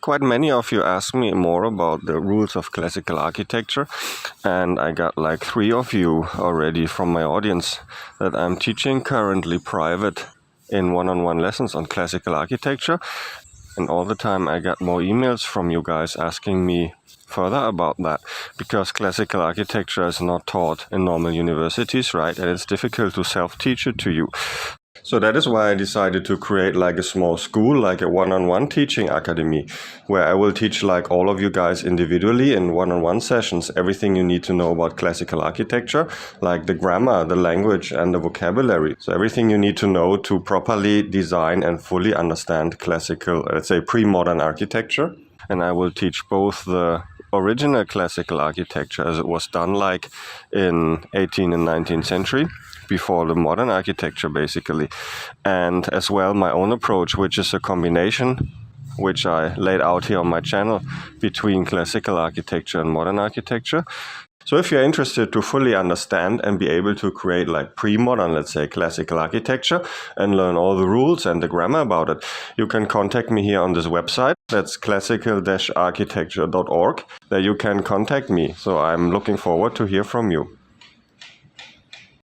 quite many of you asked me more about the rules of classical architecture, and I got like 3 of you already from my audience that I'm teaching currently private in one-on-one lessons on classical architecture. And all the time I got more emails from you guys asking me further about that, because classical architecture is not taught in normal universities, right? And it's difficult to self-teach it to you. So that is why I decided to create like a small school, like a one-on-one teaching academy, where I will teach like all of you guys individually in one-on-one sessions, everything you need to know about classical architecture, like the grammar, the language, and the vocabulary. So everything you need to know to properly design and fully understand classical, let's say pre-modern architecture. And I will teach both the original classical architecture as it was done like in 18th and 19th century, before the modern architecture basically, and as well my own approach, which is a combination, which I laid out here on my channel, between classical architecture and modern architecture. So if you're interested to fully understand and be able to create like pre-modern, let's say classical architecture, and learn all the rules and the grammar about it, you can contact me here on this website. That's classical-architecture.org. There you can contact me. So I'm looking forward to hear from you.